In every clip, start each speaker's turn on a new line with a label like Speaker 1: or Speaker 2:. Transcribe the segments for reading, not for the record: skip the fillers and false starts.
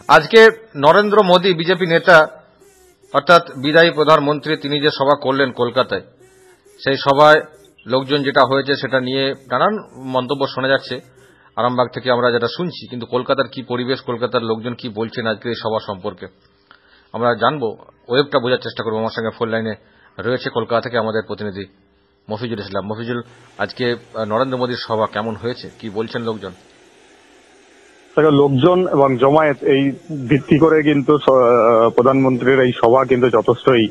Speaker 1: আজকে নরেন্দ্র মোদী বিজেপি নেতা অর্থাৎ বিদায়ী প্রধানমন্ত্রী তিনি যে সভা করলেন কলকাতায়, সেই সভায় লোকজন যেটা হয়েছে সেটা নিয়ে নানান মন্তব্য শোনা যাচ্ছে। আরামবাগ থেকে আমরা যেটা শুনছি, কিন্তু কলকাতার কি পরিবেশ, কলকাতার লোকজন কি বলছেন আজকে এই সভা সম্পর্কে আমরা জানবো, ওয়েবটা বোঝার চেষ্টা করবো। আমার সঙ্গে ফোন লাইনে রয়েছে কলকাতা থেকে আমাদের প্রতিনিধি মফিজুল ইসলাম। মফিজুল, আজকে নরেন্দ্র মোদীর সভা কেমন হয়েছে, কি বলছেন লোকজন?
Speaker 2: লোকজন এবং জমায়েত এই ভিত্তি করে কিন্তু প্রধানমন্ত্রীর এই সভা কিন্তু যথেষ্টই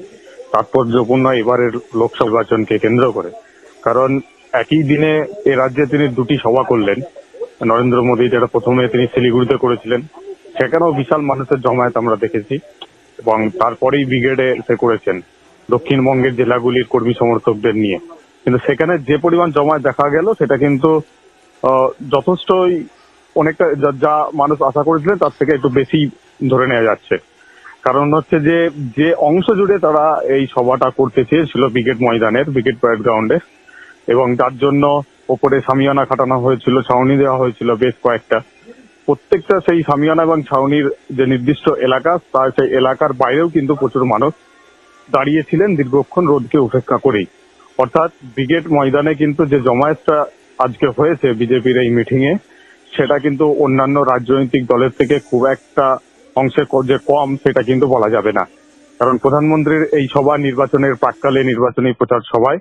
Speaker 2: তাৎপর্যপূর্ণ এবারের লোকসভা নির্বাচনকে কেন্দ্র করে। কারণ একই দিনে এ রাজ্যে তিনি দুটি সভা করলেন। নরেন্দ্র মোদী যেটা প্রথমে তিনি শিলিগুড়িতে করেছিলেন, সেখানেও বিশাল মানুষের জমায়েত আমরা দেখেছি, এবং তারপরেই ব্রিগেডে সে করেছেন দক্ষিণবঙ্গের জেলাগুলির কর্মী সমর্থকদের নিয়ে। কিন্তু সেখানে যে পরিমাণ জমায়েত দেখা গেল সেটা কিন্তু যথেষ্টই অনেকটা যা মানুষ আশা করেছিলেন তার থেকে একটু বেশি ধরে নেওয়া যাচ্ছে। কারণ হচ্ছে যে অংশ জুড়ে তারা এই সভাটা করতে চেয়েছিল ব্রিগেড ময়দানের, ব্রিগেড প্যারেড গ্রাউন্ডে, এবং যার জন্য ওপরে সামিয়ানা খাটানো হয়েছিল, ছাউনি দেওয়া হয়েছিল বেশ কয়েকটা। প্রত্যেকটা সেই সামিয়ানা এবং ছাউনির যে নির্দিষ্ট এলাকা, তার সেই এলাকার বাইরেও কিন্তু প্রচুর মানুষ দাঁড়িয়েছিলেন দীর্ঘক্ষণ রোদকে উপেক্ষা করেই। অর্থাৎ ব্রিগেড ময়দানে কিন্তু যে জমায়েতটা আজকে হয়েছে বিজেপির এই মিটিং এ, সেটা কিন্তু অন্যান্য রাজনৈতিক দলের থেকে খুব একটা অংশে যে কম সেটা কিন্তু বলা যাবে না। কারণ প্রধানমন্ত্রীর এই সভা নির্বাচনের প্রাক্কালে নির্বাচনী প্রচার সভায়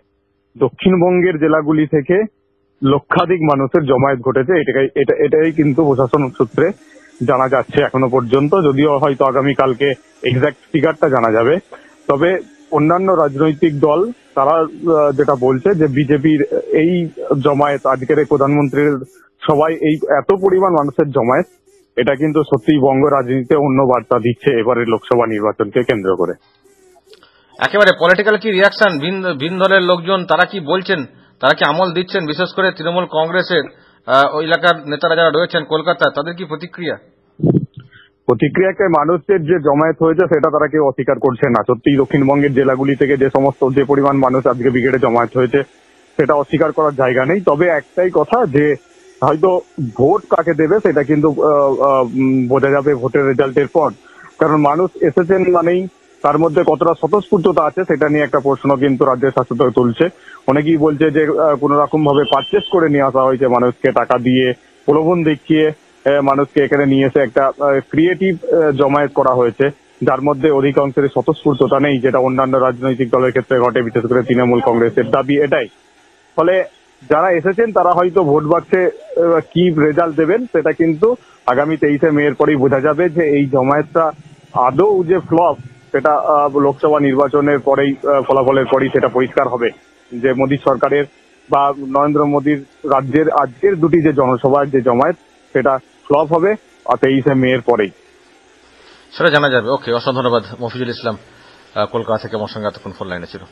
Speaker 2: দক্ষিণবঙ্গের জেলাগুলি থেকে লক্ষাধিক মানুষের জমায়েত ঘটেছে। এটাই কিন্তু প্রশাসন সূত্রে জানা যাচ্ছে এখনো পর্যন্ত, যদিও হয়তো আগামীকালকে এক্সাক্ট ফিগারটা জানা যাবে। তবে অন্যান্য রাজনৈতিক দল তারা যেটা বলছে যে বিজেপির এই জমায়েত, আজকের এই প্রধানমন্ত্রীর সবাই এই এত পরিমাণ মানুষের জমায়েত, এটা কিন্তু সত্যিই বঙ্গ রাজনীতিতে অন্য বার্তা দিচ্ছে এবারের লোকসভা নির্বাচনকে কেন্দ্র করে।
Speaker 1: একেবারে পলিটিক্যাল কি রিয়াকশন, ভিন দলের লোকজন তারা কি বলছেন, তারা কি আমল দিচ্ছেন? বিশেষ করে তৃণমূল কংগ্রেসের ওই এলাকার নেতারা যারা রয়েছেন কলকাতা, তাদের কি
Speaker 2: প্রতিক্রিয়াকে মানুষের যে জমায়েত হয়েছে সেটা তারা কেউ অস্বীকার করছে না। সত্যিই দক্ষিণবঙ্গের জেলাগুলি থেকে যে পরিমাণ মানুষ আজকে ব্রিগেডে জমায়েত হয়েছে সেটা অস্বীকার করার জায়গা নেই। তবে একটাই কথা, যে হয়তো ভোট কাকে দেবে সেটা কিন্তু বোঝা যাবে ভোটের রেজাল্টের পর। কারণ মানুষ এসেছেন মানেই তার মধ্যে কতটা স্বতঃস্ফূর্ততা আছে সেটা নিয়ে একটা প্রশ্ন কিন্তু রাজ্যের শাসক তুলছে। অনেকেই বলছে যে কোন রকম ভাবে পারচেস করে নিয়ে আসা হয়েছে, মানুষকে টাকা দিয়ে প্রলোভন দেখিয়ে মানুষকে এখানে নিয়ে এসে একটা ক্রিয়েটিভ জমায়েত করা হয়েছে, যার মধ্যে অধিকাংশের স্বতঃস্ফূর্ততা নেই, যেটা অন্যান্য রাজনৈতিক দলের ক্ষেত্রে ঘটে, বিশেষ করে তৃণমূল কংগ্রেসের দাবি এটাই। ফলে যারা এসেছেন তারা হয়তো ভোট বাক্সে কি রেজাল্ট দেবেন সেটা কিন্তু আগামী 23শে মে এর পরেই বোঝা যাবে। যে এই জমায়েতটা আদৌ যে ফ্লপ, সেটা লোকসভা নির্বাচনের পরেই, ফলাফলের পরেই সেটা পরিষ্কার হবে, যে মোদী সরকারের বা নরেন্দ্র মোদীর রাজ্যের আজকের দুটি যে জনসভার যে জমায়েত সেটা ফ্লপ হবে 23শে মে এর পরেই,
Speaker 1: সেটা জানা যাবে। ওকে, অসংখ্য ধন্যবাদ মফিজুল ইসলাম, কলকাতা থেকে আমার সঙ্গে এতক্ষণ ফোন লাইনে ছিল।